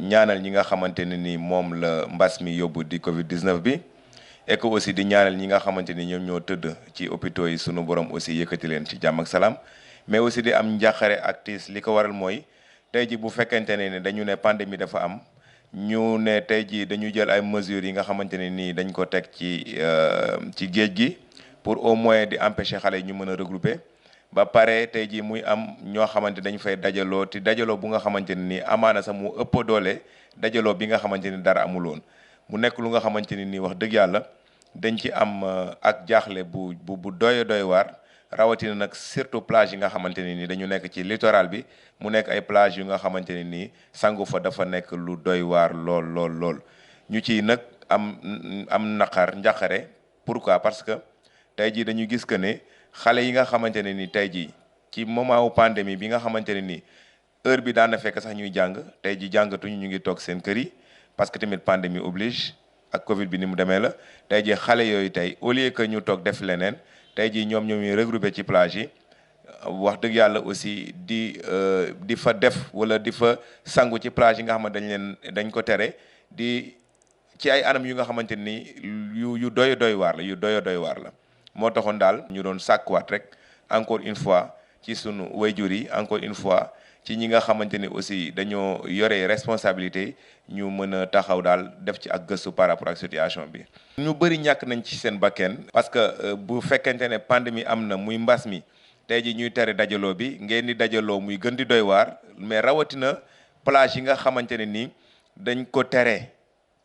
ñaanal ñi nga xamante ne ni moom la mbas mi yóbbu di Covid 19 bi et que aussi di ñaanal ñi nga xamante ni ñoom ñoo tëdd ci hôpitaux yi sunu borom aussi yëkkati leen ci jàmm ak salaam mais aussi di am njàqare ak tiis li ko waral mooy tey ji bu fekkente ne dañu ne pandémie dafa am ñu ne tey ji dañu jël ay mesures yi nga xamante ne nii dañ ko teg ci géej gi pour au moins di empêcher xale yi ñu mën a regrouper. ba pare tey jii muy am ñoo xamante dañu fay dajaloo te dajaloo bu nga xamante ne nii amaana sax mu ëpp doole dajaloo bi nga xamante ni dara amul woon mu nekk lu nga xamante ne nii wax dëgg yàlla dañ ci am ak jaaxle bu doy waar rawatina nag surtout plage yi nga xamante ne nii dañu nekk ci littoral bi mu nekk ay plage yu nga xamante ne nii sangu fa dafa nekk lu doy waar lool ñu ci nag am njaqare pourquoi parce que tey jii dañu gis que ne xale yi nga xamante ne ni tey jii ci moment wu pandémie bi nga xamante ne ni heure bi daan na fekk sax ñuy jàng tey jii jàngatuñu ñu ngi toog seen kër yi parce que tamit pandémie oblige ak Covid bi ni mu demee la tey jii xale yooyu tey au lieu que ñu toog def leneen tey jii ñoom ñuy regroupé ci plage yi wax dëgg yàlla aussi di fa def wala di fa sangu ci plage yi nga xam ne dañ ko tere di ci ay anam yu nga xamante ni yu doy waar la. moo taxoon daal ñu doon sàkkuwaat rek encore une fois ci sunu wayjur yi encore une fois ci ñi nga xamante ni aussi dañoo yore responsabilité ñu mën a taxaw daal def ci ak gëstu par rapport ak situation bi. ñu bëri ñàkk nañ ci seen bakken parce que bu fekkente ne pandémie am na muy mbas mi tey ji ñuy tere dajaloo bi ngeen di dajaloo muy gën di doy waar mais rawatina plage yi nga xamante ne ni dañ ko tere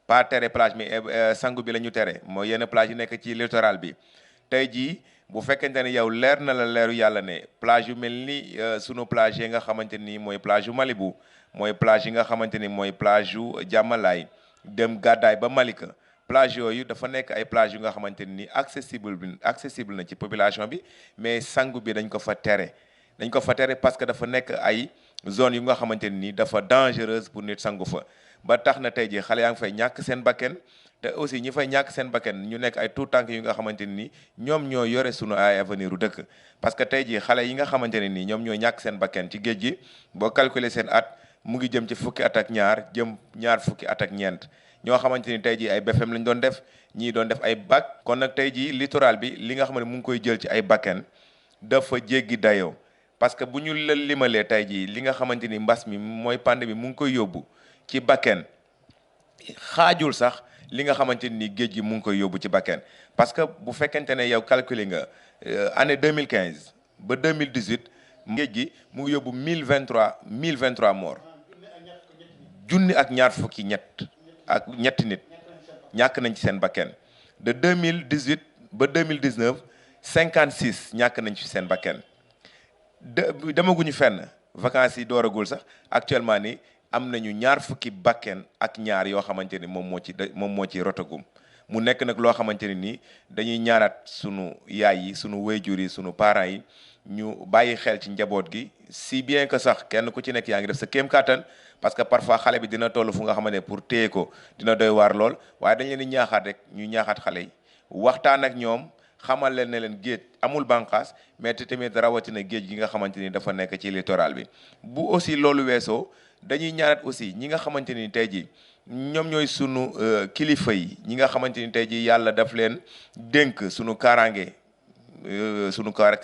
pas tere plage mais sangu bi la ñu tere mooy yenn plage yi nekk ci littoral bi. tey jii bu fekkente ne yow leer na la leeru yàlla ne plage yu mel ni sunu plage yi nga xamante ni mooy plage yu Malibu mooy plage yi nga xamante ni mooy plage yu Jàmmalaay dem Gàddaay ba Malika plage yooyu dafa nekk ay plage yu nga xamante ni accessible na ci population bi mais sangu bi dañ ko fa tere parce que dafa nekk ay zone yu nga xamante ni dafa dangereuse pour nit sangu fa ba tax na tey jii xale yaa ngi fay ñàkk seen bakken te aussi ñi fay ñàkk seen bakken ñu nekk ay tout tànk yu nga xamante ne ni ñoom ñoo yore sunu ay avenir u dëkk parce que tey jii xale yi nga xamante ne ni ñoom ñoo ñàkk seen bakken ci géej gi boo calculer seen at mu ngi jëm ci fukki at ak ñaar jëm ñaar fukki at ak ñeent ñoo xamante ni tey jii ay BFEM lañ doon def ñii doon def ay bac kon nag tey jii littoral bi li nga xam ne mu ngi koy jël ci ay bakken dafa jéggi dayoo parce que bu ñu la limalee tey jii li nga xamante ni mbas mi mooy pandémie mu ngi koy yóbbu ci bakken xaajul sax li nga xamante ni géej gi mu ngi koy yóbbu ci bakken parce que bu fekkente ne yow calculer nga année 2015 ba 2018 géej gi mu ngi yóbbu 1023 morts junni ak ñaar fukki ñetti nit ñàkk nañ ci seen bakken de 2018 ba 2019 56 ñàkk nañ ci seen bakken demaguñu fenn vacances yi dooragul sax actuellement ni am nañu ñaar fukki bakken ak ñaar yoo xamante ni moom moo ci rotagum mu nekk nag loo xamante ne nii dañuy ñaanaat sunu yaay yi sunu wayjur yi sunu parents yi ñu bàyyi xel ci njaboot gi si bien que sax kenn ku ci nekk yaa ngi def sa kéem kàttan parce que parfois xale bi dina toll fu nga xamante ne pour téye ko dina doy waar lool waaye dañ leen di ñaaxaat rek ñu ñaaxaat xale yi waxtaan ak ñoom xamal leen ne leen géej amul bànqaas mais te tamit rawatina géej gi nga xamante ni dafa nekk ci littoral bi bu aussi loolu weesoo dañuy ñaanat aussi ñi nga xamante ni tey jii ñoom ñooy sunu kilifa yi ñi nga xamante ni tey jii yàlla daf leen dénk sunu kaaraange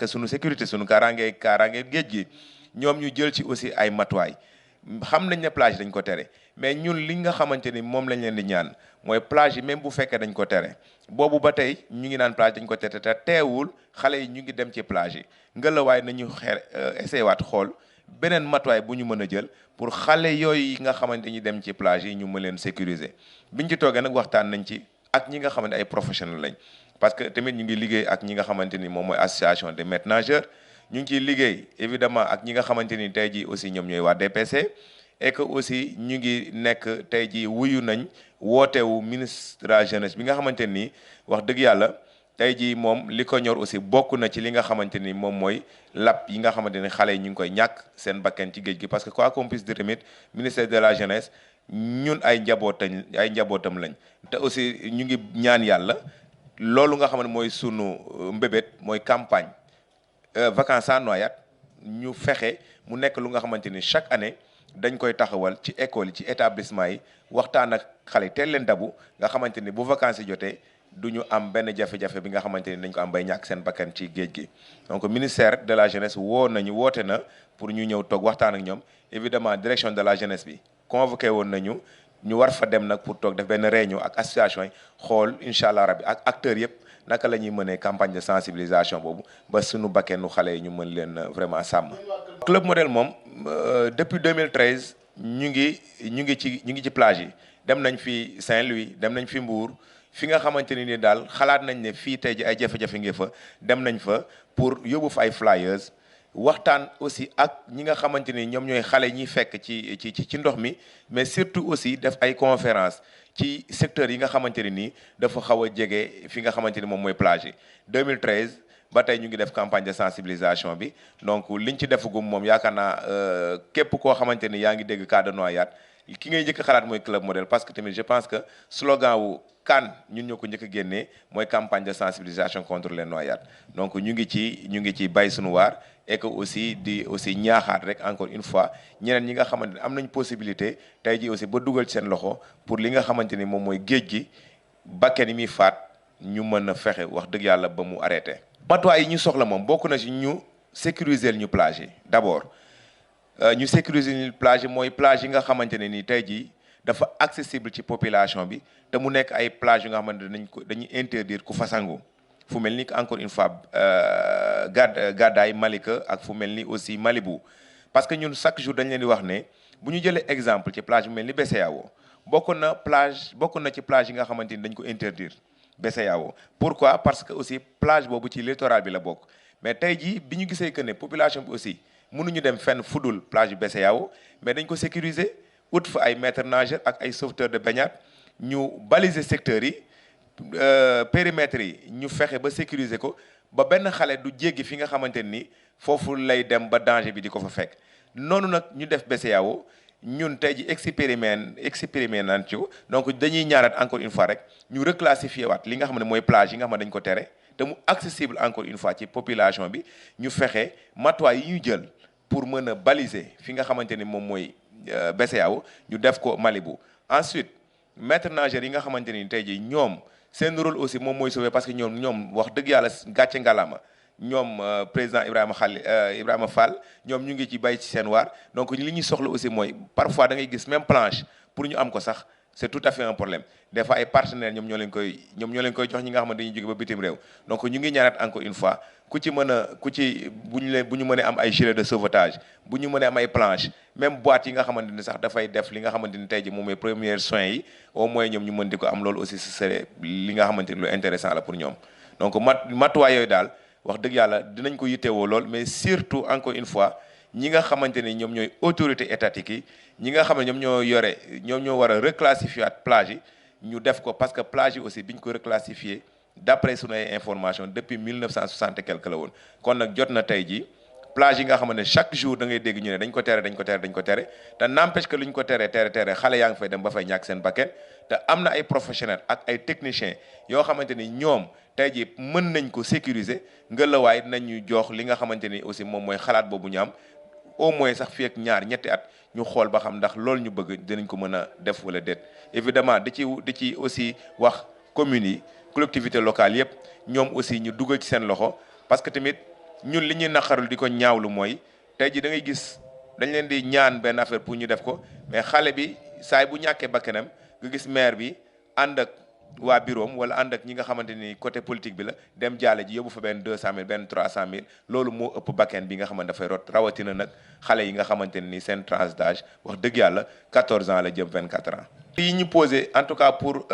sunu sécurité sunu kaaraange géej gi ñoom ñu jël ci aussi ay matuwaay xam nañ ne plage dañ ko tere mais ñun li nga xamante ni moom lañ leen di ñaan mooy plage yi même bu fekkee dañ ko tere boobu ba tey ñu ngi naan plage dañ ko tere te teewul xale yi ñu ngi dem ci plage yi ngelawaay nañu essayé waat xool beneen matuwaay bu ñu mën a jël pour xale yooyu nga xamante ni dem ci plage yi ñu mën leen sécuriser biñ ci toogee nag waxtaan nañ ci ak ñi nga xamante ay professionnels lañ parce que tamit ñu ngi liggéey ak ñi nga xamante ni moom mooy association des maîtres nageurs ñu ngi ciy liggéey évidemment ak ñi nga xamante ni tey jii aussi ñoom ñooy waa DPC et que aussi ñu ngi nekk tey jii wuyu nañ wootewu ministre de la jeunesse bi nga xamante ni wax dëgg yàlla tey jii moom li ko ñor aussi bokk na ci li nga xamante ni moom mooy lap yi nga xamante ni xale yi ñu ngi koy ñàkk seen bakken ci géej gi parce que quoi qu'on puisse dire tamit ministère de la jeunesse ñun ay njabootam lañ te aussi ñu ngi ñaan yàlla loolu nga xam ne mooy sunu mbébét mooy campagne vacances sans noyade ñu fexe mu nekk lu nga xamante ni chaque année dañ koy taxawal ci école yi ci établissement yi waxtaan ak xale yi teel leen dabu nga xamante ni bu vacances yi jotee du ñu am benn jafe-jafe bi nga xamante ni dañ ko am bay ñàkk seen bakkan ci géej gi. donc ministère de la jeunesse woote na pour ñu ñëw toog waxtaan ak ñoom évidemment direction de la jeunesse bi convoqué woon nañu ñu war fa dem nag pour toog def benn réunion ak association yi xool incha allah rabbi ak acteurs yëpp naka la ñuy mënee campagne de sensibilisation boobu ba suñu bakkenu xale yi ñu mën leen vraiment sàmm. Club Modèle moom depuis 2013 ñu ngi ci plage yi dem nañ fi Saint-Louis dem nañ fi Mbour fi nga xamante ni daal xalaat nañ ne fii tey ji ay jafe-jafe ngi fa dem nañ fa pour yóbbu fa ay flyers. waxtaan aussi ak ñi nga xamante ni ñoom ñooy xale ñiy fekk ci ndox mi mais surtout aussi def ay conférence ci secteurs yi nga xamante ne nii dafa xaw a jege fi nga xamante ni moom mooy plage yi 2013 ba tey ñu ngi def campagne de sensibilisation bi donc liñ ci defagum moom yaakaar naa képp koo xamante ni yaa ngi dégg cas de noyade ki ngay njëkk xalaat mooy Club Modèle parce que tamit je pense que slogan wu kan ñun ñoo ko njëkk a génnee mooy campagne de sensibilisation contre les noyades donc ñu ngi ci bay suñu waar et que aussi di aussi ñaaxaat rek encore une fois ñeneen ñi nga xamante ne am nañ possibilité tey ji aussi ba dugal ci seen loxo pour li nga xamante ni moom mooy géej gi bakken yi muy faat ñu mën a fexe wax dëgg yàlla ba mu arrêté. matuwaay yi ñu soxla moom bokk na ci ñu sécuriser ñu plage yi d'abord ñu sécuriser ñu plage yi mooy plage yi nga xamante ne ni tey jii dafa accessible ci population bi te mu nekk ay plage yu nga xamante ne dañuy interdire ku fa sangu fu mel ni encore une fois Gadaye Malika ak fu mel ni aussi Malibu parce que ñun chaque jour dañ leen di wax ne bu ñu jëlee exemple ci plage bu mel ni BCEAO bokk na ci plage yi nga xamante ni dañ ko interdire BCEAO pourquoi parce que aussi plage boobu ci littoral bi la bokk mais tey jii bi ñu gisee que ne population bi aussi mënuñu dem fenn fudul plage bi BCEAO mais dañ ko sécuriser ut fa ay maîtres nageurs ak ay sauveteurs de baignade ñu baliser secteurs yi périmètres yi ñu fexe ba sécuriser ko ba benn xale du jéggi fi nga xamante ni foofu lay dem ba danger bi di ko fa fekk noonu nag ñu def BCEAO ñun tey ji expérimenté naan ci donc dañuy ñaaraat encore une fois rek ñu reclassifier waat li nga xam ne mooy plage yi nga xam ne dañ ko tere te mu accessible encore une fois ci population bi ñu fexe matuwaay yi ñu jël pour mën a baliser fi nga xamante ni moom mooy BCEAO ñu def ko Malibu. Ensuite maîtres nageurs yi nga xamante ni tey ji ñoom seen rôle aussi moom mooy sauver parce que ñoom wax dëgg yàlla gàcce ngalaama ñoom président Ibrahima Fall ñoom ñu ngi ci bay ci seen waar donc li ñuy soxla aussi mooy parfois da ngay gis même planche pour ñu am ko sax c'est tout à fait un problème des fois ay partenaires ñoom ñoo leen koy jox ñi nga xamante dañuy jóge ba bitim réew donc ñu ngi ñaanat encore une fois bu ñu mënee am ay gilet de sauvetage bu ñu mënee am ay planche même boîte yi nga xamante ni sax dafay def li nga xamante ni tey ji moom mooy premiers soins yi au moins ñoom ñu mën di ko am loolu aussi ce serait li nga xamante ni lu intéressant la pour ñoom donc matuwaay yooyu daal wax dëgg yàlla dinañ ko yittewoo lool mais surtout encore une fois ñi nga xamante ni ñoom ñooy autorité étatique yi ñi nga xam ne ñoom ñoo war a reclassifier plage yi ñu def ko parce que plage yi aussi biñ ko reclassifier d'après sunu ay information depuis 1960 et quelque la woon kon nag jot na tey ji plage yi nga xamante ne chaque jour da ngay dégg ñu ne dañ ko tere te n'empêche que lu ñu ko tere xale yaa ngi fay dem ba fay ñàkk seen bakkan te am na ay professionnels ak ay techniciens yoo xamante ni ñoom tey jii mën nañ ko sécuriser ngelawaay nañ ñu jox li nga xamante ni aussi moom mooy xalaat boobu ñu am au moins sax fii ak ñetti at ñu xool ba xam ndax loolu ñu bëgg dinañ ko mën a def wala déet. évidemment di ci aussi wax communes yi collectivités locales yëpp ñoom aussi ñu dugal ci seen loxo parce que tamit ñun li ñuy naqarul di ko ñaawlu mooy tey jii da ngay gis dañ leen di ñaan benn affaire pour ñu def ko mais xale bi saay bu ñàkkee bakkanam nga gis maire bi ànd ak waa bureau am wala ànd ak ñi nga xamante ni côté politique bi la dem jaale ji yóbbu fa benn 200000 benn 300000 loolu moo ëpp bakken bi nga xamante dafay rot rawatina nag xale yi nga xamante ni seen tranche d'âge wax dëgg yàlla 14 ans la jëm 24 ans. yi ñu posé en tout cas pour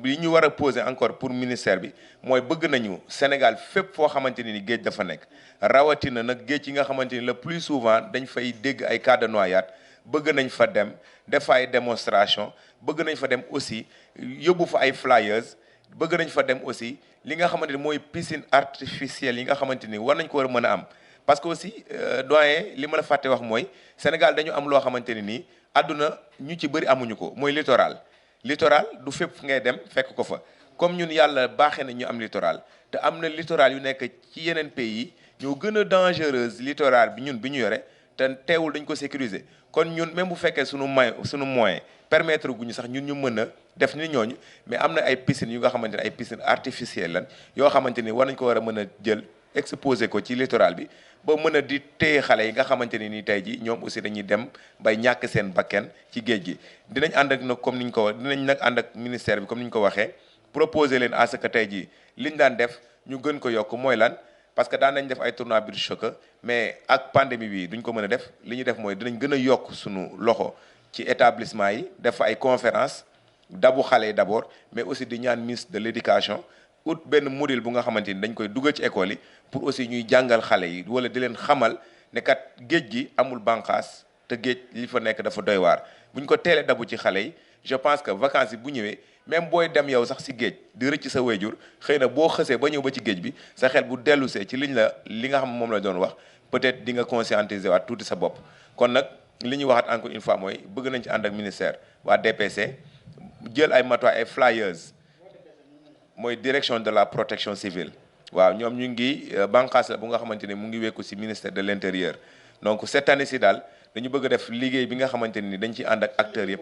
yi ñu war a posé encore pour ministère bi mooy bëgg nañu Sénégal fépp foo xamante ni géej dafa nekk rawatina nag géej yi nga xamante ni le plus souvent dañ fay dégg ay cas de noyade bëgg nañ fa dem def ay démonstration bëgg nañ fa dem aussi yóbbu fa ay flyers bëgg nañ fa dem aussi li nga xamante ni mooy piscine artificielle yi nga xamante ni war nañ ko war a mën a am parce que aussi doyen li ma la fàtte wax mooy Sénégal dañu am loo xamante ni nii àdduna ñu ci bëri amuñu ko mooy littoral du fépp ngay dem fekk ko fa comme ñun yàlla baaxee na ñu am littoral te am na littoral yu nekk ci yeneen pays ñoo gën a dangereuse littoral bi ñun bi ñu yore te teewul dañ ko sécuriser kon ñun même bu fekkee suñu moyen permettre guñu sax ñun ñu mën a def ni ñooñu, mais am na ay piscines yu nga xamante ne ay piscines artificielles lan yoo xamante ni war nañ ko war a mën a jël exposé ko ci littoral bi ba mën a di téye xale yi nga xamante ni nii tey ji ñoom aussi dañuy dem bay ñàkk seen bakken ci géej gi. Dinañ ànd ak nag comme ni ñu ko wax dinañ nag ànd ak ministère bi comme ni ñu ko waxee proposer leen à ce que tey jii liñ daan def ñu gën ko yokk mooy lan. Parce que daan nañ def ay tournois beach soccer mais ak pandémie bi duñ ko mën a def li ñu def mooy dinañ gën a yokk suñu loxo ci établissement yi def fa ay conférence dabu xale yi d'abord, mais aussi di ñaan ministre de l'éducation ut benn modèle bu nga xamante ni dañ koy dugal ci école yi pour aussi ñuy jàngal xale yi wala di leen xamal ne kat géej gi amul bànqaas te géej li fa nekk dafa doy waar. buñ ko teelee dabu ci xale yi je pense que vacances yi bu ñëwee même booy dem yow sax si géej di rëcc sa wéjur xëy na boo xësee ba ñëw ba ci géej bi sa xel bu dellusee ci li nga xam moom la doon wax peut-être di nga conscientiser waat tuuti sa bopp. kon nag li ñu waxaat encore une fois mooy bëgg nañ ci ànd ak ministère waa DPC jël ay matuwaay ay flyers mooy direction de la protection civile. waaw ñoom ñu ngi bànqaas la bu nga xamante ne mu ngi wekku ci ministère de l'intérieur. donc cette année ci daal dañu bëgg a def liggéey bi nga xamante ni dañ ci ànd ak acteurs yëpp.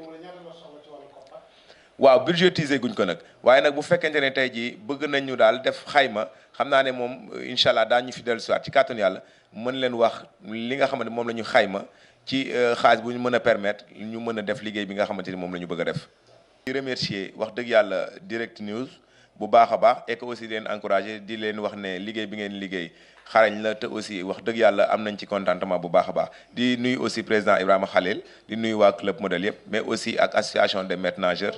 waaw budgétiser guñ ko nag waaye nag bu fekkente ne tey jii bëgg nañu daal def xayma xam naa ne moom incha allah daañu fi dellu siwaat ci kàttanu yàlla mën leen wax li nga xamante moom la ñu xayma ci xaalis bu ñu mën a permettre ñu mën a def liggéey bi nga xamante ni moom la ñu bëgg a def. di remercier wax dëgg yàlla Direct News bu baax a baax et que aussi di leen encourager di leen wax ne liggéey bi ngeen liggéey xarañ la te aussi wax dëgg yàlla am nañ ci contentement bu baax a baax. di nuyu aussi président Ibrahima Khalil di nuyu waa club modèle yëpp mais aussi ak association des maîtres nageurs.